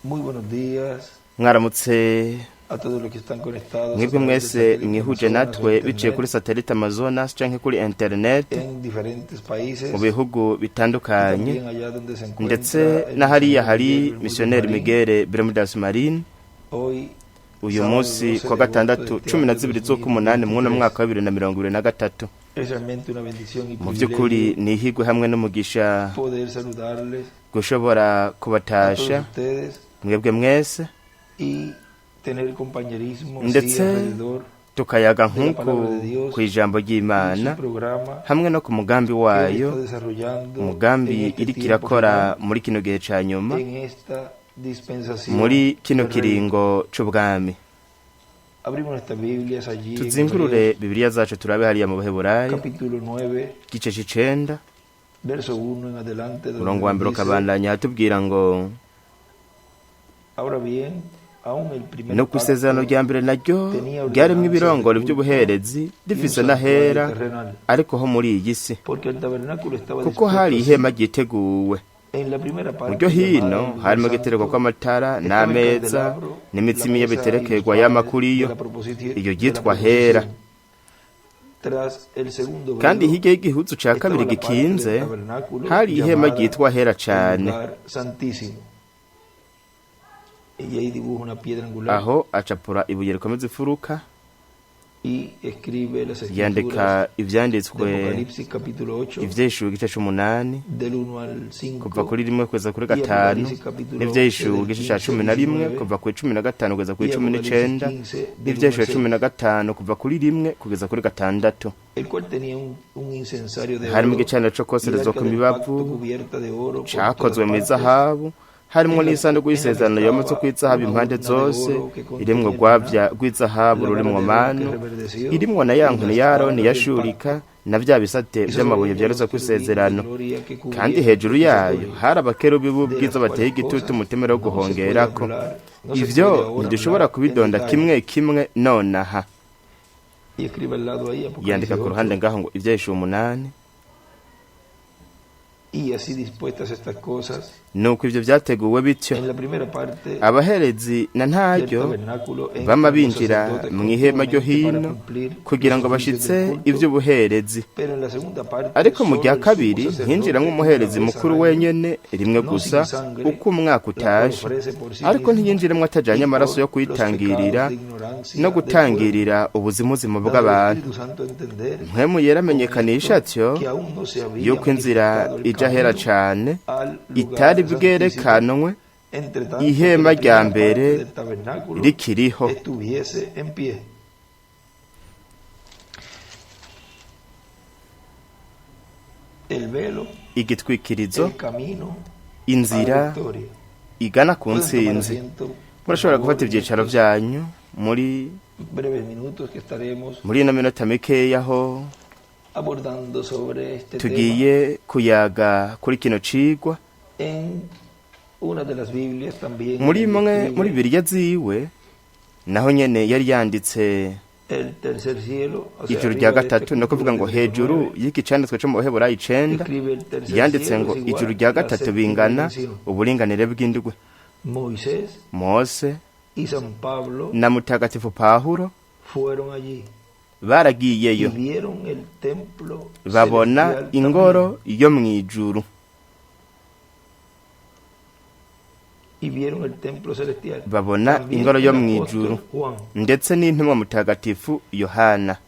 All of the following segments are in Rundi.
Muy buenos días mwaramutse a todos los que están conectados mwebwe mwese mwihuje natwe biciye kuri satellite Amazonas canke kuri internet en diferentes países mu bihugu bitandukanye también allá donde se encuentra ndetse el n'ahariya misionero hari Miguel missionnaire Marín. Miguel Bermudas Marin Hoy uyu sábado munsi 12 kwa de gatandatu agosto de este 12 z'ukumunani mu 2023. mwaka wa 2023 Es realmente una bendición y mu by'ukuri privilegio ni ihigwe hamwe n'umugisha poder saludarles gushobora a todos kubatasha ustedes mwebwe mwese y tener compañerismo así ndetse alrededor tukayaga de la nk'uko palabra de Dios ku ijambo y su ry'Imana programa hamwe no ku mugambi que él wayo está desarrollando umugambi en este iriko tiempo irakora final, muri kino gihe ca nyuma en esta dispensación muri kino del reino. kiringo c'ubwami Abrimos nuestras Biblias allí en tuzingurure Hebreos, bibiliya zacu turabe hariya mu baheburayo capítulo 9, igice c'icenda verso 1 en adelante, donde umurongo wa mbere nos dice: ukabandanya hatubwira ngo ahora bien, aún el primer no ku isezerano rya mbere naryo ryarimwo ibirongoro by'ubuherezi rifise n'ahera terrenal, ariko ho muri iyi si porque el tabernáculo estaba kuko hari dispuesto ihema ryiteguwe en la primera mu parte ryo hino llamada harimo el igitereko santo, kw'amatara estaba el n'ameza candelabro, n'imitsima la iyo mesa biterekerwa y los y'amakuriyo panes de la iyo de la ryitwa hera proposición. Tras el segundo kandi velo, hirya y'igihuzu ca kabiri estaba la parte gikinze del tabernáculo hari ihema llamada ryitwa hera el cane lugar santísimo. Y ahí dibuja una piedra angular aho acapura ibuye rikomeza ifuruka y escribe las escrituras yandika de ivyanditswe Apocalipsis capítulo 8 ivyeshuwe igice c'umunani del 1 al 5 kuva kuri rimwe kugeza kuri y gatanu Apocalipsis capítulo n'ivyeshuwe 11 igice del ca 15 cumi al na rimwe 19 kuva kuri 15 kugeza kuri y 19 Apocalipsis 15 del 1 n'ivyeshuwe al 6, 15 kuva kuri rimwe kugeza kuri gatandatu el cual tenía un incensario de harimo oro igicaniro co y koserezwa arca ku del mibavu pacto cubierta de oro por cakozwe todas mu partes, izahabu harimwo n'isanduku y'isezerano yometse kw'izahabu impande zose irimwo rwavya rw'izahabu rurimwo manu irimwo na ya nkoni ya Aroni yashurika na vya bisate vy'amabuye vyarezwa kw'isezerano kandi hejuru yayo hari abakerubi b'ubwiza bateye igitutu umutemere wo guhongerako ivyo ntidushobora kubidonda kimwe kimwe nonaha y escribe al lado ahí yandika ku ruhande 8, ngaho ngo ivyeshuwe 8 y así dispuestas estas cosas nuko ivyo vyateguwe bityo en la primera parte abaherezi na del ntaryo tabernáculo bama entran los binjira sacerdotes mu ihema ryo continuamente para hino cumplir kugira ngo los oficios bashitse del culto, ivy'ubuherezi pero en la segunda parte ariko mu solo rya el kabiri sumo sacerdote hinjiramwo umuherezi una vez mukuru al año, wenyene rimwe no gusa sin sangre, uko umwaka la cual utaje ofrece por sí ariko mismo ntiyinjiremwo atajanye y amaraso por yo los kwitangirira pecados de ignorancia no del gutangirira ubuzimuzimo pueblo, dando al bw'abantu Espíritu Santo a entender mpwemu yera amenyekanisha atyo que aún no se había yuko inzira manifestado el ija hera camino cane al itari lugar bwerekanwe santísimo, entre tanto ihema que la rya primera parte mbere del tabernáculo rikiriho estuviese en pie. El velo, igitwikirizo el camino a inzira la victoria. igana ku Pueden tomar ntsinzi asiento, por murashobora favor, gufata en ivyicaro estos vyanyu muri breves minutos que estaremos ino minota mikeya aho abordando sobre este tema tugiye kuyaga kuri kino cigwa en una de las Biblias también. muri él imwe escribe muri bibiliya ziwe naho nyene yari yanditse el tercer cielo, o sea, ijuru arriba rya de este gatatu no kuvuga ngo capítulo hejuru 9, y'iki canditswe co mu baheburayo 9 escribe el tercer yanditse cielo ngo es igual ijuru rya a la gatatu séptima bingana dimensión. uburinganire bw'indwi Moisés mose y San Pablo na mutagatifu pawulo fueron allí y baragiyeyo vieron el templo babona celestial ingoro yo mw'ijuru y vieron el templo celestial. babona También ingoro yo el mw'ijuru apóstol Juan, ndetse n'intumwa mutagatifu yohana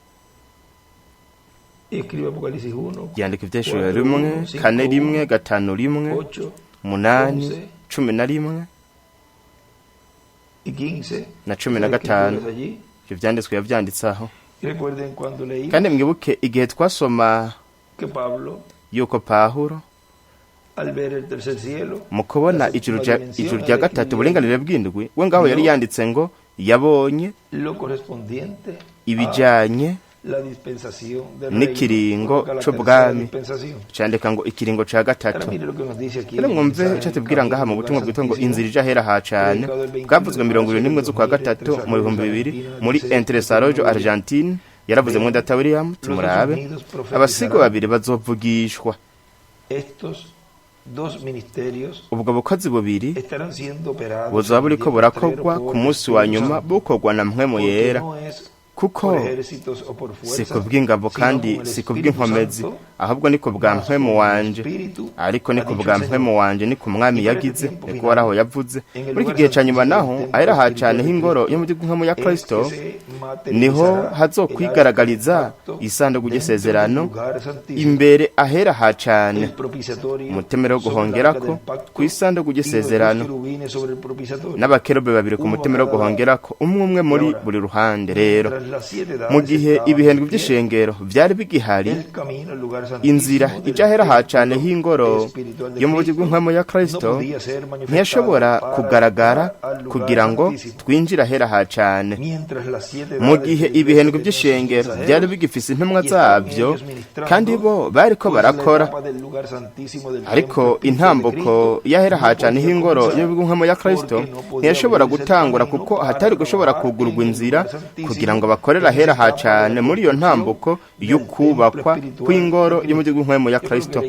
y escribe Apocalipsis 1, yandika ivyeshuwe 4, rimwe 5, kane rimwe gatanu rimwe 8 munani 11 y 15 na 15 escrituras allí. ivyo vyanditswe yavyanditsaho Y recuerden cuando leí kandi mwibuke igihe twasoma que Pablo, yuko pawulo al ver el tercer cielo, mu kubona la ijuru séptima dimensión, rya gatatu escribió uburinganire bw'indwi we ngaho yari yanditse ngo yabonye lo correspondiente ibijanye la dispensación del n'ikiringo reino, la c'ubwami tercera dispensación. candika ngo ikiringo ca Ahora gatatu mire lo que nos dice aquí rero en el mwumve mensaje ico del tubwira ngaha mu camino butumwa al bwitwa ngo Santísimo, inzira ija hera ha cane predicado el 21 bwavuzwe de marzo 21 del z'ukwa gatatu 2003 mu bihumbi bibiri Argentina, muri dice Entresarojo Argentine yaravuze ngo data William tumurabe abasigo babiri bazovugishwa estos ubwo bukozi bubiri buzoba buriko burakorwa ku munsi wa nyuma bukorwa na mpwemu yera, kuko si ku bw'ingabo kandi si ku bw'inkomezi, ahubwo ni ku bwa mpwemu wanje, ariko ni ku bwa mpwemu wanje, ni ku mwami yagize, niko waraho yavuze. Muri iki gihe ca nyuma naho ahera hacaneho ingoro yo mu mpwemu ya Kristo, niho hazokwigaragariza isanduku ry'isezerano imbere ahera hacane, umutemero wo guhongerako ku isanduku ry'isezerano, n'abakerubi babiri ku mutemero wo guhongerako, umwe umwe muri buri ruhande. Rero mu gihe ibihendwe by'ishengero byari bigihari, inzira ija ahera hacane h'ingoro yo mu buryo bw'impwemu ya Kristo ntiyashobora kugaragara kugira ngo twinjire ahera hacane. Mu gihe ibihendwe by'ishengero byari bigifise intumwa zabyo kandi bo bariko barakora, ariko intambuko y'ahera hacane h'ingoro yo mu bw'impwemu ya Kristo ntiyashobora gutangura, kuko hatari gushobora kugurwa inzira kugira ngo bakorera ahera hacane muri iyo ntambuko y'ukubakwa kw'ingoro yo mu bw'impwemu ya Kristo.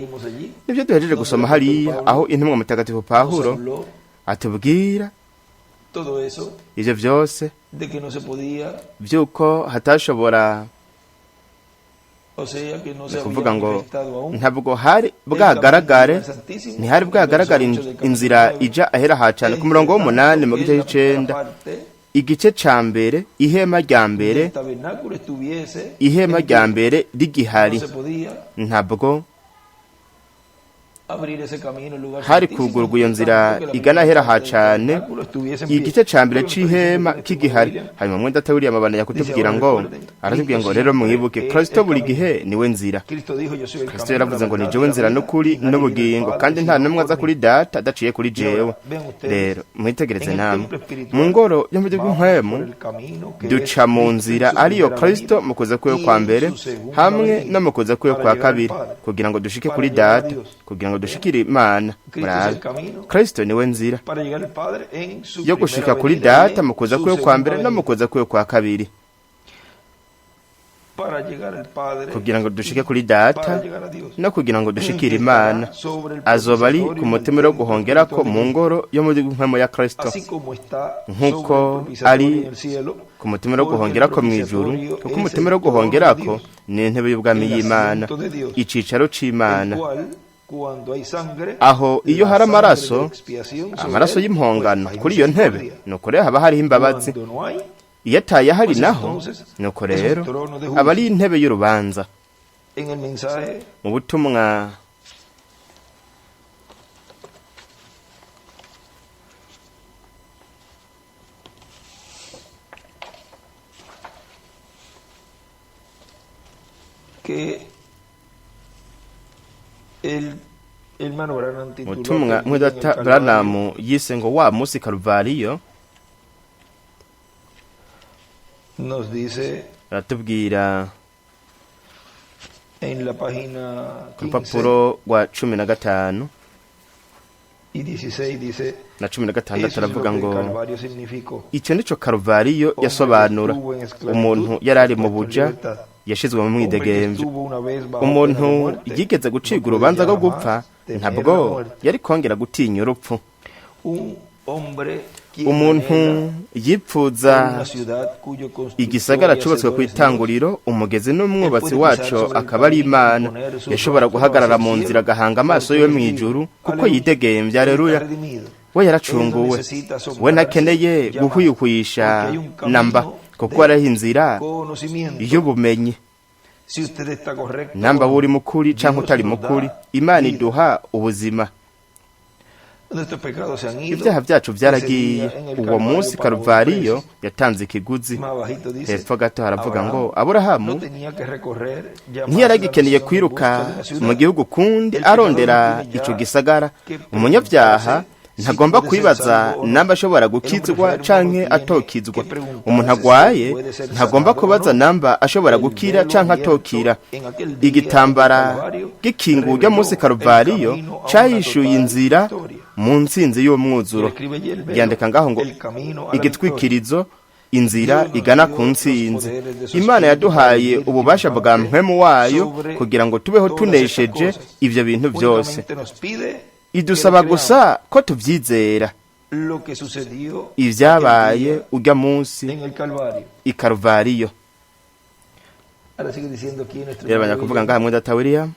Nibyo duhejeje gusoma hariya aho intumwa mutagatifu Pawulo atubwira ivyo vyose vy'uko hatashobora kuvuga ngo ntabwo hari bwagaragare, ntihari bwagaragara inzira ija ahera hacane. Ku murongo w'umunani mu gice c'icenda, igice ca mbere, ihema rya mbere rigihari, ntabwo hari kugurwa iyo nzira igana ahera hacane, igice ca mbere c'ihema kigihari. Hanyuma mwenda atawuriye amabana yakutubwira ngo, aratubwira ngo rero mwibuke Kristo buri gihe niwe nzira. Kristo yaravuze ngo ni jewe nzira n'ukuri n'ubugingo, kandi nta n'umwe aza kuri Data adaciye kuri jewe. Rero mwitegereze namwe, mu ngoro yo mu bw'impwemu duca mu nzira ariyo Kristo mu kuza kwiwe kwa mbere hamwe no mu kuza kwiwe kwa kabiri, kugira ngo dushike kuri Data, kugira ngo dushikire Imana. Murabe, Kristo niwe nzira yo gushika kuri Data mu kuza kwiwe kwa mbere no mu kuza kwiwe kwa kabiri, kugira ngo dushike kuri Data no kugira ngo dushikire Imana. Azoba ari ku mutemero wo guhongerako mu ngoro yo mu mpwemu ya Kristo, nk'uko ari ku mutemero wo guhongerako mw'ijuru, kuko umutemero wo guhongerako ni intebe y'ubwami y'Imana, icicaro c'Imana. Aho iyo hari amaraso y'impongano kuri iyo ntebe, nuko rero haba hariho imbabazi. Iyo ataye ahari naho, nuko rero aba ari intebe y'urubanza. Mu butumwa mutumwa mwedata Branham yise ngo wa musi Kalvariyo, aratubwira ku rupapuro rwa 15 na 16 aravuga ngo icyo nico Kalvariyo yasobanura. Umuntu yari ari mu buja, yashizwe mu mwidegemvyo. Umuntu yigeze guciga urubanza rwo gupfa, ntabwo yari kongera gutinya urupfu. Umuntu yipfuza igisagara cubatswe ku itanguriro, umugezi n'umwubatsi wacu akaba ari Imana, yashobora guhagarara mu nzira agahanga amaso yo mw'ijuru, kuko yidegemvya. Aleluya! We yaracunguwe, we ntakeneye guhuyuhuyisha namba, kuko araho inzira y'ubumenyi. Namba uri mukuri canke utari mukuri, Imana iduha ubuzima. Ibyaha byacu byaragiye. Uwo munsi Kalvariyo yatanze ikiguzi. Hepfo gato haravuga ngo Aburahamu ntiyaragikeneye kwiruka mu gihugu kundi arondera ico gisagara. Umunyabyaha ntagomba kwibaza namba ashobora gukizwa canke atokizwa. Umuntu agwaye ntagomba kubaza namba ashobora gukira canke atokira. Igitambara gikingurwa munsi Kalvariyo cayishuye inzira mu ntsinzi y'umwuzuro. Yandika ngaho ngo igitwikirizo, inzira igana ku ntsinzi. Imana yaduhaye ububasha bwa mpwemu wayo kugira ngo tubeho tunesheje ivyo bintu byose. idusaba gusa ko tubyizera lo que sucedió ibyabaye ujya munsi en el Calvario. i Karuvariyo. Ahora sigue diciendo aquí en nuestro rero banyakuvuga ngaha mwenda tawiriya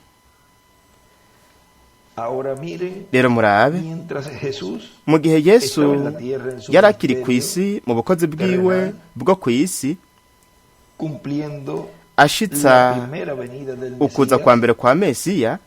ahora miren, rero murabe mientras Jesús mu gihe Yesu estaba en la tierra en su yari akiri ku ministerio, isi mu bukozi bwiwe bwo ku isi cumpliendo ashitsa la primera venida del ukuza Mesías, kwa mbere kwa Mesiya,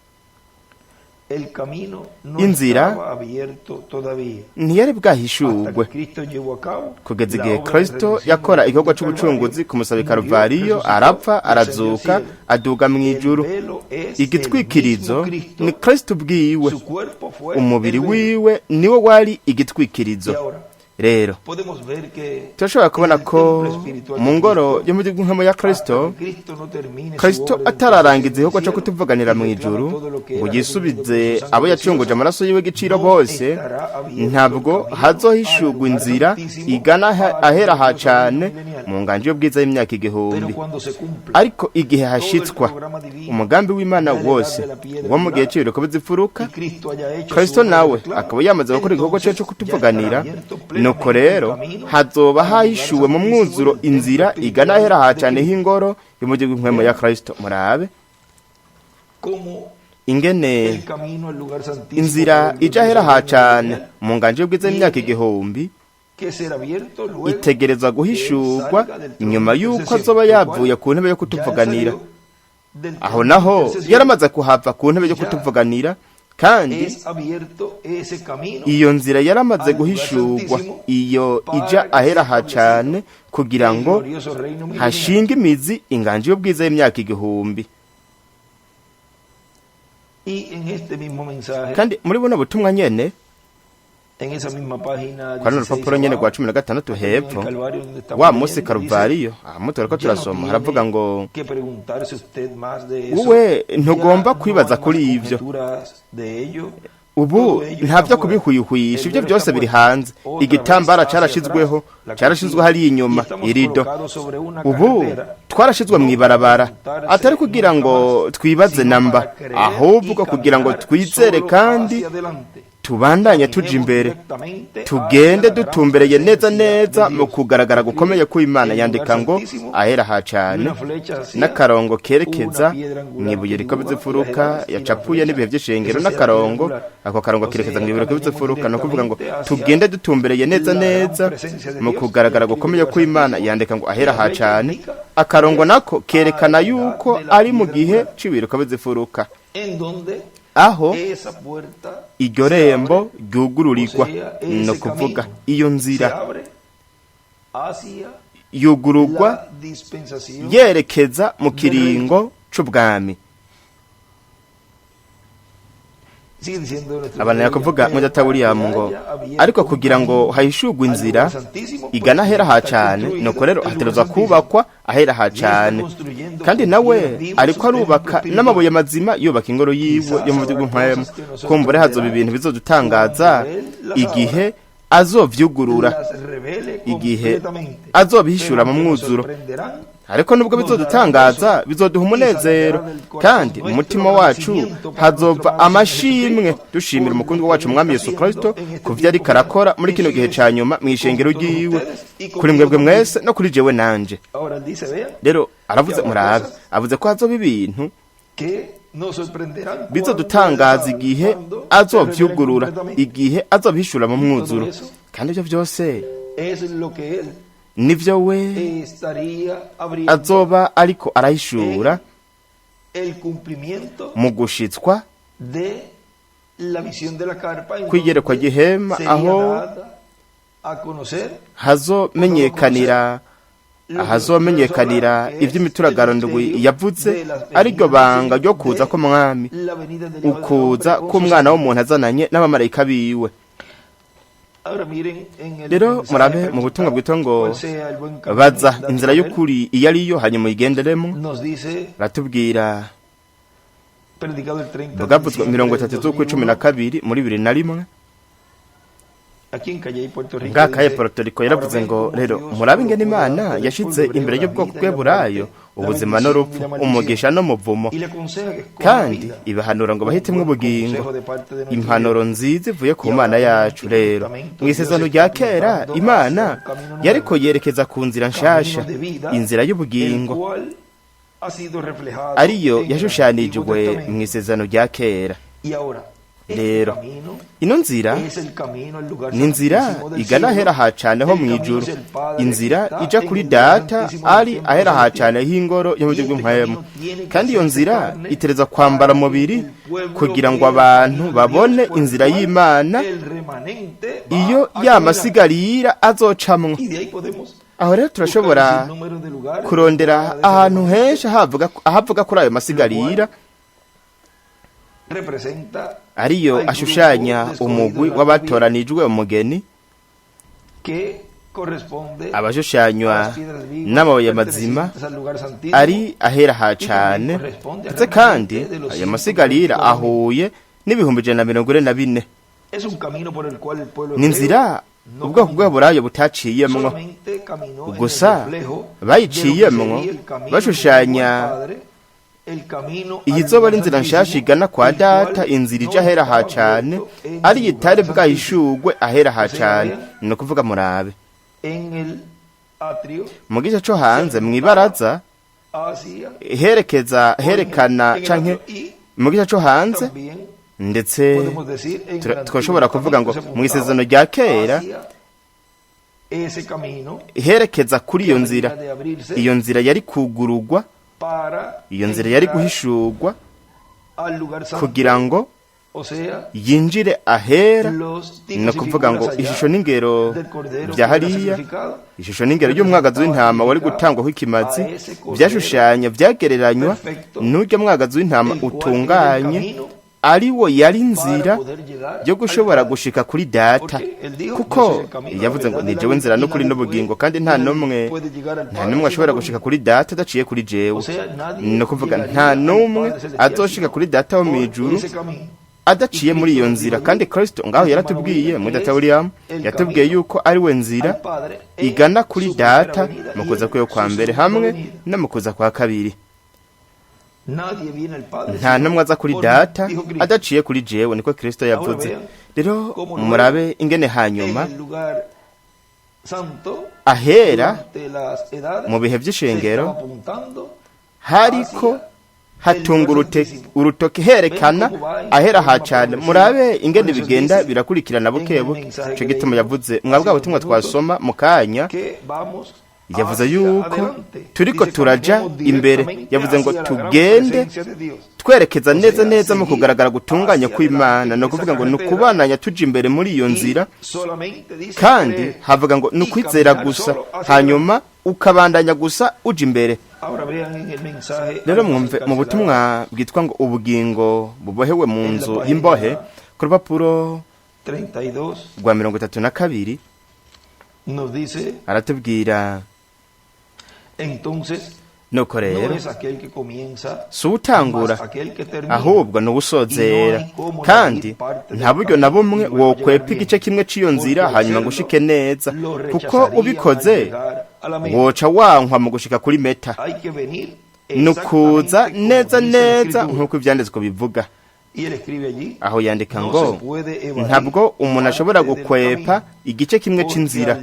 el camino no inzira estaba abierto todavía ntiyari hasta bwahishurwe que Cristo llevó a cabo kugeza la igihe obra de Kristo redención yakora del igikorwa Calvario, c'ubucunguzi ku musaba i murió, Karuvariyo, resucitó, arapfa ascendió al arazuka cielo. aduga mu ijuru. El velo es Igitwikirizo el mismo Cristo, ni Kristo ubwiwe, su cuerpo fue umubiri el velo. wiwe niwo wari Y igitwikirizo. ahora Rero podemos ver que turashobora kubona en el ko templo espiritual mu de ngoro Cristo, yo mu nk'amo ya Kristo, hasta que Cristo no termine su Kristo obra de atararangiza intercesión igikorwa cyo en el cielo, kutuvuganira mu y reclama ijuru todo lo que ngo era yisubize recibido por su abo sangre yacunguje preciosa, amaraso yiwe igiciro no bose, estará abierto ntabwo el camino hazohishurwa al inzira lugar santísimo igana para ahera el ha Dios cane milenial. mu nganje y'ubwiza y'imyaka Pero igihumbi. cuando se cumple Ariko igihe todo el hashitswa programa divino umugambi w'Imana de la wose edad de la piedra wo mu gihe angular, cy'ibiruko bizifuruka, y Cristo haya hecho Kristo su obra de nawe reclamo, akaba yamaze gukora igikorwa cyo entonces kutuvuganira, ya estará abierto nuko plenamente rero el camino hazoba al lugar hahishuwe mu santísimo mwuzuro del templo inzira espiritual igana ahera ha de cane Cristo. h'ingoro y'umujyi w'impwemu ya Kristo. Murabe Como ingene el camino al lugar santísimo inzira del ija ahera ha Dios cane milenial, mu nganje y'ubwiza y'imyaka igihumbi que será abierto luego itegerezwa guhishurwa nyuma y'uko azoba yavuye ku ntebe yo kutuvuganira. Aho naho yaramaze kuhava ku ntebe yo kutuvuganira, kandi es abierto ese camino iyo nzira yaramaze guhishurwa, iyo ija ahera ha cane kugira del ngo glorioso reino milenial. hashinga imizi inganje y'ubwiza y'imyaka igihumbi. Y en este mismo mensaje, Kandi muri buno butumwa nyene, en esa misma página kwa runo 16 rupapuro nyene rwa abajo, 16 en el hepfo, Calvario donde estamos wa leyendo, musi dice, Karuvariyo, aha turiko "Ya no turasoma haravuga tiene ngo que preguntarse usted más de eso, wowe ntugomba ya no kwibaza hay kuri más ivyo, conjeturas de ello, ubu todo ello nta está vyo fuera. kubihwihwisha, El ivyo velo byose está biri puesto hanze, otra igitambara vez hacia carashizweho, atrás, la carashizwe cortina, hariya y inyuma estamos irido. colocados sobre una Ubu carretera, twarashizwe mu ibarabara, atari kugira ngo twibaze namba, ahubwo kugira ngo twizere kandi tubandanye tuja imbere, tugende dutumbereye neza neza mu kugaragara gukomeye kw'Imana. Yandika ngo ahera ha cane n'akarongo kerekeza mw'ibuye riko bizifuruka yacapuye n'ibihe vy'ishengero, n'akarongo ako karongo kerekeza mw'ibuye riko bizifuruka, no kuvuga ngo tugende dutumbereye neza neza mu kugaragara gukomeye kw'Imana. Yandika ngo ahera ha cane, akarongo nako kerekana yuko ari mu gihe c'ibiruko bizifuruka, aho iryo rembo ryugururirwa, no kuvuga iyo nzira yugururwa yerekeza mu kiringo c'ubwami. Abantu yakuvuga mu Databuriyamu ngo ariko kugira ngo hahishurwe inzira igana ahera ha cane, nuko rero hategerezwa kubakwa ahera ha cane, kandi nawe ariko arubaka n'amabuye mazima, yubaka ingoro yiwe yo mu buryo bw'impwemu. Kumbure hazoba ibintu bizodutangaza igihe azovyugurura, igihe azobihishura mu mwuzuro. Ariko nubwo bizodutangaza, bizoduha umunezero, kandi mu mutima wacu hazova amashimwe dushimira umukundwa wacu Mwami Yesu Kristo ku vyo ariko arakora muri kino gihe ca nyuma mw'ishengero ryiwe, kuri mwebwe mwese no kuri jewe nanje. Rero aravuze, murabe, avuze ko hazoba ibintu bizodutangaza igihe azovyugurura, igihe azobihishura mu mwuzuro, kandi ivyo vyose nivyo we azoba ariko arahishura mu gushitswa kw'iyerekwa ry'ihema, aho hazomenyekanira ivy'imituragaro ndwi yavuze, ariryo banga ryo kuza k'umwami, ukuza k'umwana w'umuntu azananye n'abamarayika biwe. Rero murabe mu butumwa bwitwa ngo baza inzira y'ukuri iyo ariyo, hanyuma uyigenderemo. Ratubwira bwavuzwe 30 z'ukwi12 muri 2001 ngakaye Puerto Rico. Yaravuze ngo rero murabe ingene Imana yashize imbere y'ubwoko bw'Eburayo ubuzima n'urupfu, umugisha n'umuvumo, kandi ibahanura ngo bahitemwo ubugingo. Impanuro nziza ivuye ku Mana yacu. Rero mu isezerano rya kera Imana yariko yerekeza ku nzira nshasha, inzira y'ubugingo, ariyo yashushanijwe mu isezerano rya kera. Rero ino nzira ni inzira igana ahera hacane ho mw'ijuru, inzira ija kuri Data ari ahera hacane h'ingoro yo mu buryo bw'impwemu. Kandi iyo nzira itereza kwambara mubiri kugira ngo abantu babone inzira y'Imana iyo yamasigarira azocamwo. Aho rero turashobora kurondera ahantu henshi ahavuga kuri ayo masigarira, ariyo ashushanya umugwi w'abatoranijwe umugeni, abashushanywa n'amabuye mazima ari ahera hacane, ndetse kandi ayo masigarira ahuye n'ibihumbi 144. Ni inzira ubwoko bw'Aburayo butaciyemwo, gusa bayiciyemwo bashushanya iyi zoba ari inzira nshasha igana kwa Data, inzira ija ahera hacane, ari itari bwahishurwe ahera hacane. Ni ukuvuga murabe mu gice co hanze mw'ibaraza herekana canke mu gice co hanze, ndetse twashobora kuvuga ngo mu isezerano rya kera herekeza kuri iyo nzira. Iyo nzira yari kugurugwa, iyo nzira yari guhishurwa kugira ngo yinjire ahera. No kuvuga ngo ishusho n'ingero bya hariya, ishusho n'ingero y'umwagazi w'intama wari gutangwaho ikimazi, byashushanya byagereranywa n'urya mwagazi w'intama utunganye, ari wo yari inzira yo gushobora gushika kuri Data, kuko yavuze ngo ni jewe nzira n'ukuri n'ubugingo, kandi nta numwe ashobora gushika kuri Data adaciye kuri jewe. No kuvuga nta numwe azoshika kuri Data wo mw'ijuru adaciye muri iyo nzira. Kandi Kristo ngaho yaratubwiye muri Data William, yatubwiye yuko ari we nzira igana kuri Data mu kuza kwe kwa mbere hamwe no mu kuza kwa kabiri. Nta numwe aza kuri Data adaciye kuri jewe, niko Kristo yavuze. Rero murabe ingene hanyuma ahera mu bihe by'ishengero hariko hatunga urutoke herekana ahera hacane. Murabe ingene bigenda birakurikirana buke buke. Ico gituma yavuze mwabwa butumwa twasoma mu kanya, yavuze yuko turiko turaja imbere. Yavuze ngo tugende twerekeza neza neza mu kugaragara gutunganya kw'Imana. No kuvuga ngo nukubananya tuja imbere muri iyo nzira, kandi havuga ngo nukwizera gusa, hanyuma ukabandanya gusa uja imbere. Rero mwumve mu butumwa bwitwa ngo ubugingo bubohewe mu nzu y'imbohe, ku rupapuro rwa 32 aratubwira nuko rero si utangura ahubwo ni uwusozera, kandi nta buryo na bumwe wokwepa igice kimwe cy'iyo nzira hanyuma ngo ushike neza, kuko ubikoze woca wankwa mu gushika kuri meta. Nukuza neza neza nk'uko ivyanditswe bivuga. Aho yandika ngo ntabwo umuntu ashobora gukwepa igice kimwe c'inzira,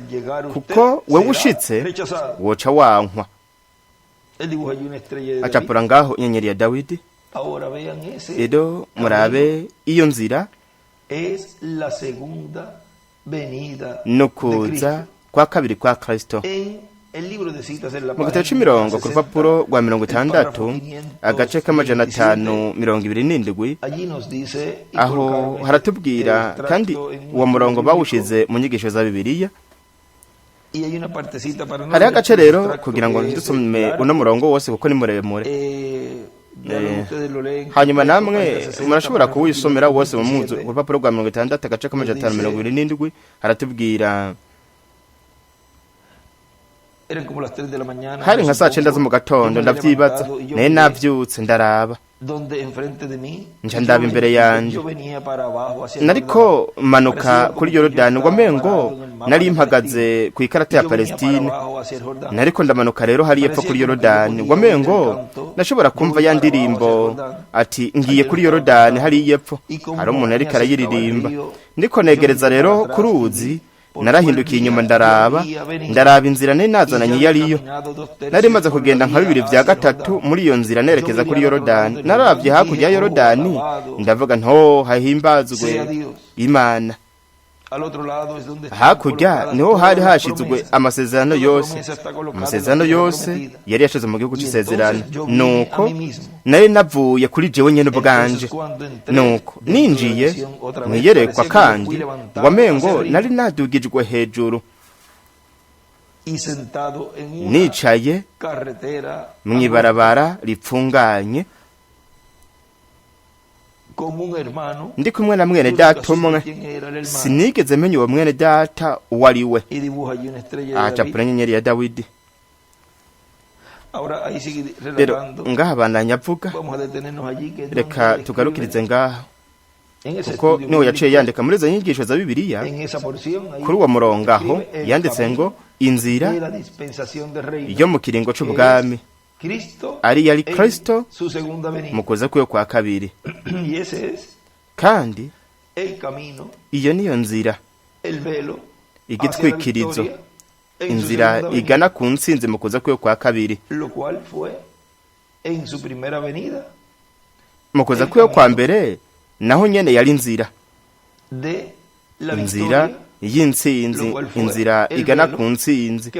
kuko wewe ushitse woca wankwa. Acapura ngaho inyenyeri ya Dawidi. Edo murabe iyo nzira nukuza kwa kabiri kwa Kristo. Mu gitabo c'imirongo ku rupapuro rwa 60 agace k'amajana 527, aho haratubwira, kandi uwo murongo bawushize mu nyigisho za Bibiliya. Hari agace rero kugira ngo dusome uno murongo wose kuko ni muremure, hanyuma namwe murashobora kuwisomera wose mu muzu. Ku rupapuro rwa 60 agace k'amajana 527 haratubwira eran como las 3 de la mañana. hari nka saa 9 zo mu gatondo ndavyibaza naye navyutse ndaraba donde enfrente de mí nca ndaba imbere yanje yo venía para abajo hacia nariko manuka kuri Yorodani ngo mengo nari mpagaze ku ikarata ya Palestine nariko ndamanuka rero hari yepfo kuri Yorodani ngo mengo nashobora kumva ya ndirimbo ati ngiye kuri Yorodani hari yepfo hari umuntu ariko arayiririmba ndiko negereza rero ku ruzi narahindukiye inyuma ndaraba inzira nari nazananye yariyo nari maze kugenda nka 2/3 muri iyo nzira nerekeza kuri Yorodani naravye hakurya ya Yorodani ndavuga nto hahimbazwe Imana hakurya niho hari hashizwe amasezerano yose yari yashize mu gihugu c'isezerano nuko nari navuye kuri jewe nyene bwanje nuko ninjiye mwiyerekwa kandi wamengo nari nadugijwe hejuru nicaye mwibarabara ripfunganye ndi kumwe na mwene data umwe sinigeze menya uwo mwene data uwo ari we acapura inyenyeri ya Dawidi rero ngaha bandanya avuga reka tugarukirize ngaha kuko niwe yaciye yandika muri izo nyigisho za Bibiliya kuri uwo murongo aho yanditse ngo inzira yo mu kiringo c'ubwami ari yari Kristo mu kuza kwiwe kwa kabiri kandi iyo niyo nzira igitwikirizo inzira igana ku ntsinzi mu kuza kwiwe kwa kabiri mu kuza kwiwe kwa mbere naho nyene yari inzira y'intsinzi inzira igana ku ntsinzi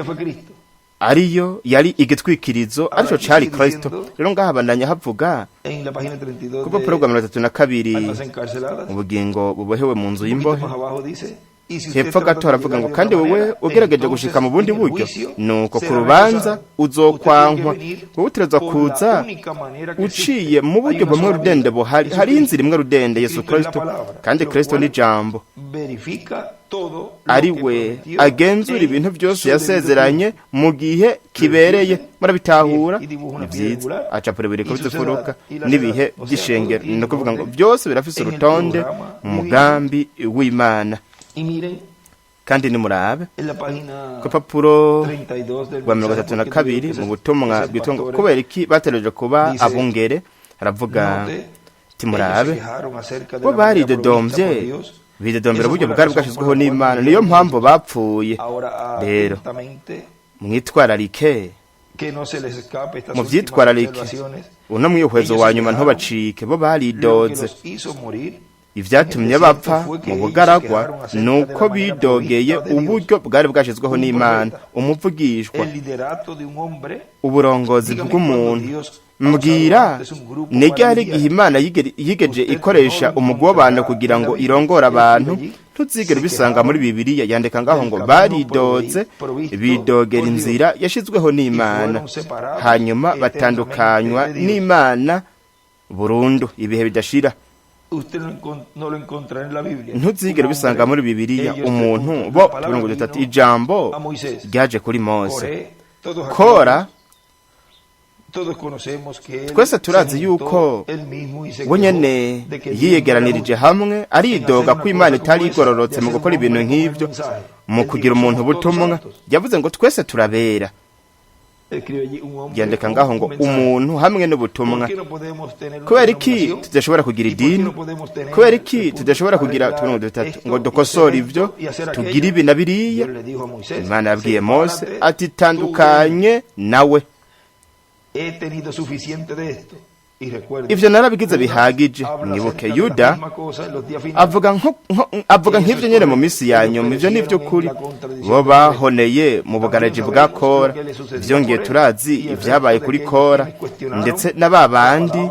ariyo yari igitwikirizo arico cari Kristo rero ngaha bandanya havuga kuko program 32 ubugingo bubohewe mu nzu y'imbohe hepfo gato haravuga ngo kandi wowe ugerageje gushika mu bundi buryo nuko ku rubanza uzokwankwa wowe utegerezwa kuza uciye mu buryo bumwe rudende buhari hari inzira imwe rudende Yesu Kristo kandi Kristo ni jambo ari we agenzura ibintu byose yasezeranye mu gihe kibereye murabitahura ni byiza acapure biriko bifuruka n'ibihe by'ishengero no kuvuga ngo byose birafise urutonde umugambi w'Imana kandi ni murabe ku papuro wa 32 mu butumwa bwitwa kubera iki bateleje kuba abungere haravuga ati murabe bo baridodomvye bidodombera uburyo bwari bwashizweho n'Imana niyo mpamvu bapfuye rero mwitwararike mu vyitwararike uno mwihwezo wa nyuma ntobacike bo baridoze ivyatumye bapfa mu bugaragwa nuko bidogeye uburyo bwari bwashizweho n'Imana umuvugishwa uburongozi bw'umuntu mbwira nigari igihe Imana yigeje ikoresha umugwi w'abantu kugira ngo irongore abantu tuzigera bisanga muri Bibiliya yandika ngaho ngo baridoze bidogera inzira yashizweho n'Imana hanyuma batandukanywa n'Imana burundu ibihe bidashira ntuzigera bisanga muri Bibiliya umuntu bo turongo dutatu ijambo ryaje kuri Mose Kora twese turazi yuko we nyene yiyegeranirije hamwe aridoga ko Imana itari igororotse mu gukora ibintu nk'ivyo mu kugira umuntu butumwa yavuze ngo twese turabera yandika ngaho ngo umuntu hamwe n'ubutumwa kubera iki tudashobora kugira idini kubera iki tudashobora kugira tuntu dutatu ngo dukosora ivyo tugira ibi na biriya Imana yabwiye Mose ati tandukanye nawe ivyo narabigize bihagije mwibuke Yuda avuga nk'ivyo nyene mu misi ya nyuma ivyo nivyo kuri bo bahoneye mu bugaraji bwa Kora vyongeye turazi ivyabaye kuri Kora ndetse n'ababandi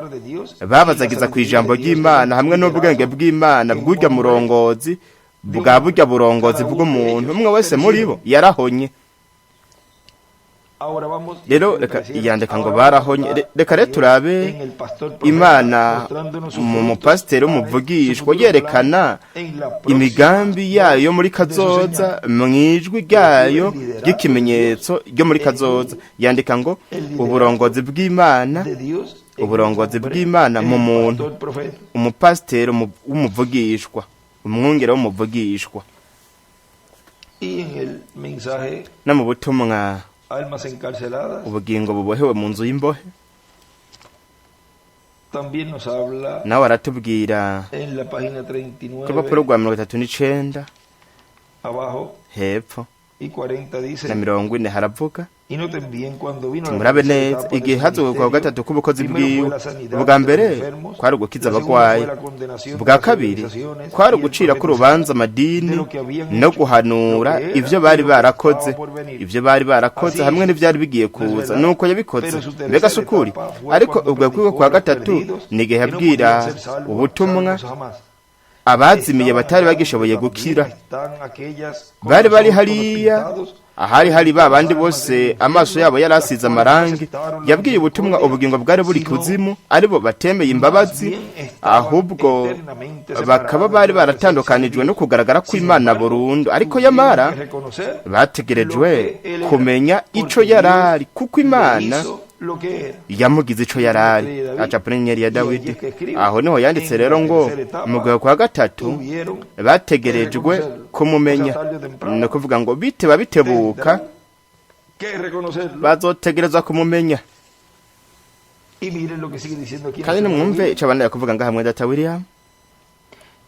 babazagiza ku ijambo ry'Imana hamwe n'ubwenge bw'Imana bw'urya murongozi bwa burya burongozi bw'umuntu umwe wese muri bo yarahonye Ahora vamos, rero reka yandika ngo barahonye. Reka rero turabe en el pastor profeta, Imana mostrándonos su mu fruto, mupasiteri w'umuvugishwa yerekana en la próxima imigambi yayo muri kazoza mu ijwi ryayo ry'ikimenyetso ryo muri kazoza. Yandika ngo uburongozi bw'Imana, de Dios, en uburongozi el hombre, bw'Imana en mu el muntu, pastor profeta. umupasiteri w'umuvugishwa, umwungere w'umuvugishwa. Y en el mensaje No mu butumwa almas encarceladas ubugingo bubohewe mu nzu y'imbohe, también nos habla nawe aratubwira en la página ku rupapuro 39 rwa 39 abajo hepfo y 40 na dice, 40 haravuga y noten bien cuando vino la timurabe tercera neza etapa de igihe su hazuka kwa ministerio, gatatu k'ubukozi primero fue bwiwe. la sanidad Ubwa de los mbere enfermos, kwari ugukiza la segunda abagwayi, fue la condenación de ubwa las kabiri organizaciones kwari y el ugucira ku profetizar rubanza amadini de lo que habían no hecho, guhanura lo que era ivyo y bari lo que barakoze, estaba por venir. ivyo bari barakoze Así hamwe es. n'ivyari bigiye No es kuza verdad. nuko yabikoze. Pero su tercera Mbega si ukuri? etapa fue Ariko cuando ubwo bwiwe predicó kwa a los gatatu perdidos ni igihe que no yabwira podían ser salvos, ubutumwa salvos jamás. abazimiye batari bagishoboye gukira. Están aquellas Bari bari corazones hariya pintados, ahari hari ba bandi bose amaso yabo yari asize amarangi. Yabwiye ubutumwa ubugingo bwari buri kuzimu, aribo batemeye imbabazi, ahubwo bakaba bari baratandukanijwe no kugaragara kw'Imana burundu. Ariko yamara que reconocer bategerejwe kumenya ico yarari, kuko Imana hizo lo que era. yamugize ico yarari. Aca kuri inyenyeri ya Dawidi. Aho niho yanditse rero ngo mu gihe kwa gatatu Tuvieron bategerejwe kumumenya. Ni ukuvuga ngo biteba bitebuka que reconocerlo. bazotegerezwa kumumenya. Y miren lo que sigue diciendo aquí. en Kandi la nimwumve Biblia. ico abandi kuvuga ngaha mwe data William.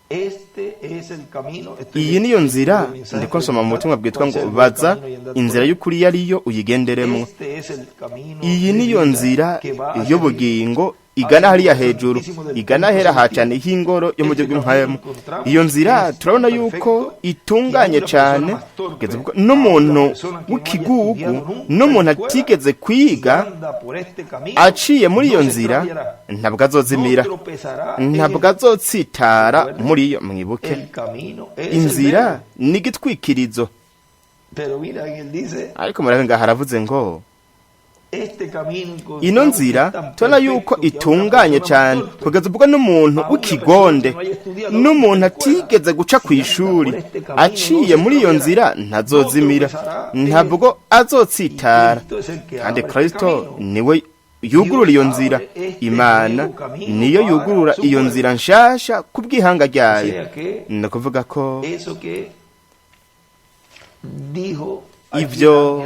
Este es el camino. Estoy Iyi niyo nzira leyendo el mensaje ndiko nsoma mu butumwa bwitwa ngo Consejo del baza camino y andad inzira por él. y'ukuri yariyo uyigenderemo. Este es el camino Iyi de niyo vida nzira que va hacia y'ubugingo igana hariya hejuru, igana hera hacane h'ingoro yo mu gihugu mpayemo. Iyo nzira turabona yuko itunganye cyane, kugeza ubwo n'umuntu w'ikigugu, n'umuntu atigeze kwiga anda por este camino, aciye muri iyo no se nzira extraviará, ntabwo azozimira, no tropezará en ntabwo azotsitara muri iyo. Mwibuke el camino es el inzira velo. ni igitwikirizo. Pero mira, él dice, Ariko murabe ngaha haravuze ngo este camino ino nzira tubona yuko itunganye cyane, kugeza ubwo n'umuntu w'ikigonde, n'umuntu atigeze guca ku ishuri aciye muri iyo nzira ntazozimira, ntabwo azotsitara. Kandi Kristo niwe yugurura iyo nzira. Imana niyo yugurura iyo nzira nshasha ku bw'ihanga ryayo. Ni ukuvuga ko eso que dijo ivyo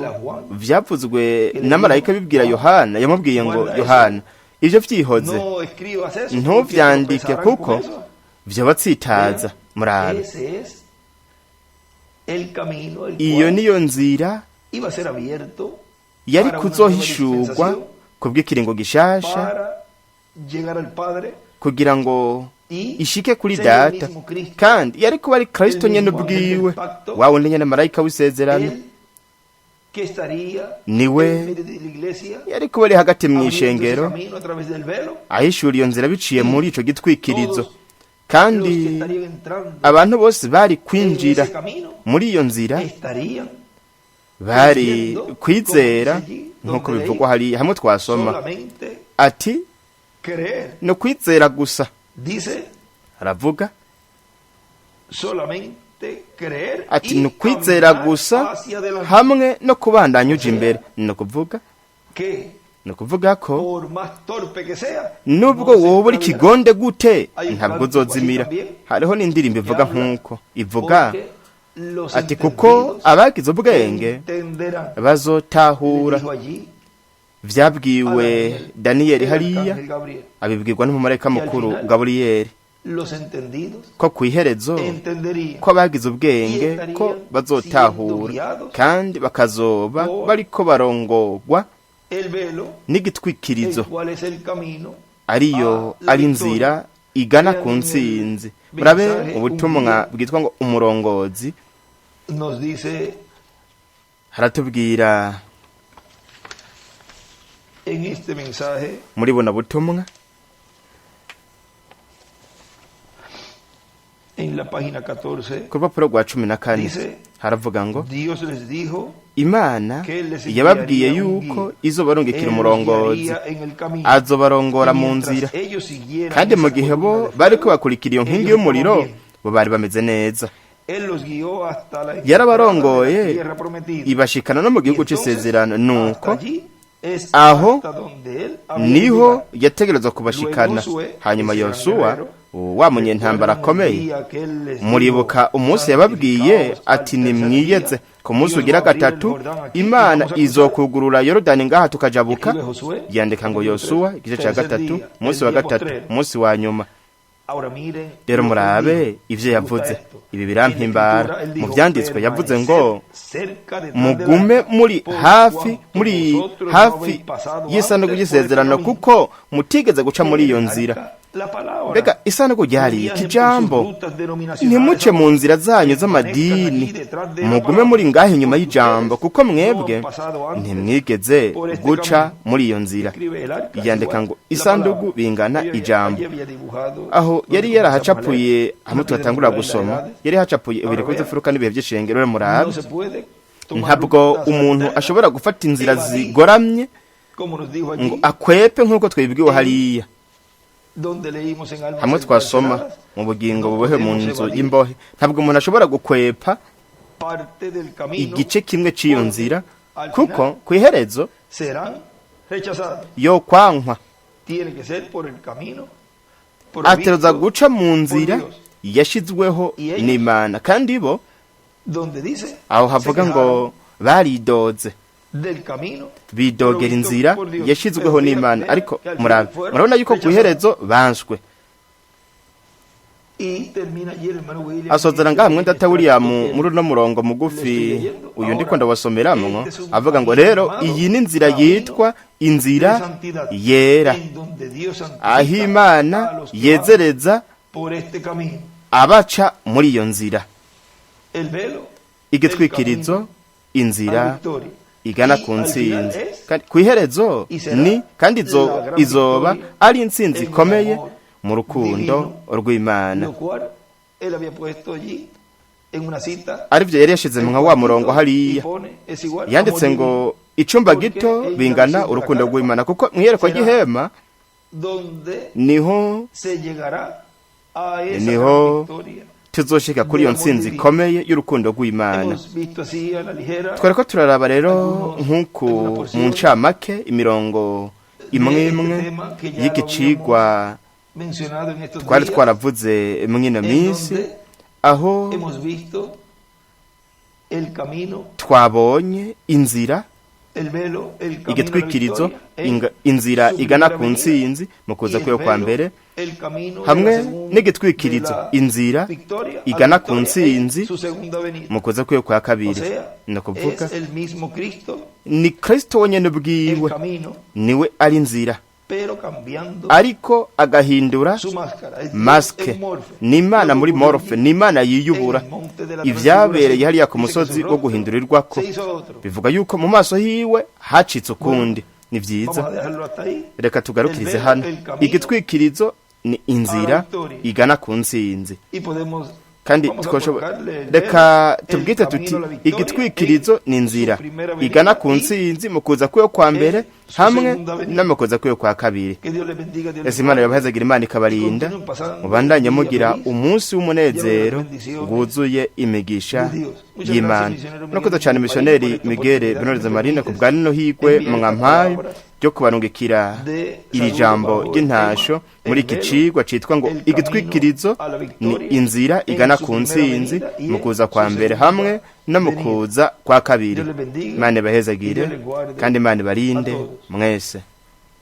vyavuzwe na marayika bibwira Yohana, yamubwiye ngo Yohana, ivyo vyihoze no escribas eso ntuvyandike porque kuko tropezarán con eso. vyobatsitaza. Murabe Ese es el camino el iyo cual niyo nzira iba a ser abierto yari para una kuzohishurwa nueva dispensación, ku bw'ikiringo gishasha para llegar al Padre kugira ngo y ishike kuri ser el data, mismo Cristo. kandi yari kuba ari Kristo El nyene mismo ubwiwe, ángel del pacto, wa wundi nyene marayika w'isezerano, Él que estaría niwe en medio de la iglesia yari kuba ari hagati mu abriendo ese ishengero camino a través del velo. ahishura iyo nzira biciye muri ico gitwikirizo. Todos Kandi los que estarían entrando abantu bose bari en kwinjira ese camino muri iyo nzira estarían bari kwizera, nk'uko bivugwa hariya hamwe twasoma solamente ati creer. no kwizera gusa. Dice Aravuga solamente creer ati y ni ukwizera caminar gusa hacia adelante. hamwe no kubandanya uja imbere. Ni ukuvuga ko Por más torpe que sea, nubwo no se wowe uri extraviará. kigonde gute Hay un ntabwo canto uzozimira. así también, Hariho n'indirimbo ivuga que habla nk'uko ivuga Porque los ati kuko entendidos abagize ubwenge entenderán. bazotahura. Le dijo allí Vyabwiwe Daniyeli el hariya, arcángel Gabriel. abibwirwa n'umumarayika mukuru Gaburiyeli, Los entendidos ko kw'iherezo entenderían. ko abagize ubwenge ko bazotahura kandi bakazoba bariko barongorwa El velo, n'igitwikirizo el cual es el camino, ariyo ari inzira igana ku ntsinzi. Murabe ubutumwa bwitwa ngo umurongozi nos dice haratubwira en este mensaje, muri buno butumwa en la página 14, ku rupapuro rwa 14 dice, haravuga ngo Dios les dijo, imana yababwiye yuko izobarungikira umurongozi azobarongora mu nzira, kandi mu gihe bo bariko bakurikira iyo nkingi y'umuriro bo bari bameze neza. Yarabarongoye ibashikana no mu gihugu c'isezerano, nuko aho niho yategerezwa kubashikana. Hanyuma Yosuwa wa munyentambara akomeye, muribuka umunsi yababwiye ati nimwiyeze, ku munsi ugira gatatu imana izokugurura Yorodani ngaha tukajabuka. Yandika ngo Yosuwa igice ca gatatu, umunsi wa gatatu, umunsi wa nyuma. Rero murabe ivyo yavuze, ibi birampimbara. Mu vyanditswe yavuze ngo mugume muri hafi y'isanduku y'isezerano, kuko mutigeze guca muri iyo nzira. Mbega isanduku ryari iki jambo? Ntimuce mu nzira zanyu z'amadini, mugume muri ngaho inyuma y'ijambo, kuko mwebwe ntimwigeze guca muri iyo nzira. Yandika ngo isanduku bingana ijambo. Aho yari yarahacapuye, hamwe tugatangura gusoma, yari hacapuye ibireko vy'imfuruka n'ibihe vy'ishengero. Murabe, ntabwo umuntu ashobora gufata inzira zigoramye ngo akwepe nk'uko twibwiwe hariya. Hamwe twasoma mu bugingo bubohe mu nzu y'imbohe, ntabwo umuntu ashobora gukwepa igice kimwe cy'iyo nzira, kuko ku iherezo yo kwankwa. Ateruza guca mu nzira yashizweho n'Imana, kandi bo aho havuga ngo baridoze, bidogera inzira yashizweho n'Imana. Ariko murabona yuko ku iherezo banswe. Asozera ngaha mwenda ta William muri no murongo mugufi uyu ndiko ndawasomeramwo, avuga ngo rero iyi ni inzira yitwa inzira yera, aho Imana yezereza abaca muri iyo nzira. Igitwikirizo, inzira igana ku ntsinzi, ku iherezo ni kandi izoba ari intsinzi ikomeye mu rukundo rw'Imana. Arivyo yari yashize mu wa murongo hariya, yanditse ngo icumba gito bingana urukundo rw'Imana, kuko mwiyerekwa gihema niho tuzoshika kuri iyo ntsinzi ikomeye y'urukundo rw'Imana. Twareko turaraba rero nk'uku mu ncamake imirongo imwe imwe y'igicigwa twari twaravuze mw'ino minsi, aho twabonye inzira, igitwikirizo, inzira igana ku ntsinzi mu kuza kwiyo kwa mbere, hamwe n'igitwikirizo, inzira igana ku ntsinzi mu kuza kwiyo kwa kabiri. Ni kuvuga ni Kristo wenyene bwiwe niwe ari inzira, ariko agahindura maske. Ni Imana muri morphe, ni Imana yiyubura. Ivyabereye hariya ku musozi wo guhindurirwako bivuga yuko mu maso hiwe hacitse ukundi. Ni vyiza, reka tugarukirize hano. Igitwikirizo ni inzira igana ku ntsinzi, kandi reka tubwite tuti igitwikirizo ni inzira igana ku ntsinzi mu kuza kwiyo kwa mbere, hamwe no mu kuza kwiyo kwa kabiri. Ese Imana yabahezagira, Imana ikabarinda, mubandanye mugira umunsi w'umunezero wuzuye imigisha y'Imana. Murakoze cyane Missionnaire Miguel Benoriza Marina ku bwa nino higwe mwampaye ryo kubarungikira iri jambo ry'intasho muri iki cigwa citwa ngo igitwikirizo ni inzira igana ku ntsinzi mu kuza kwa mbere, hamwe no mu kuza kwa kabiri. Imana ibahezagire kandi Imana ibarinde mwese.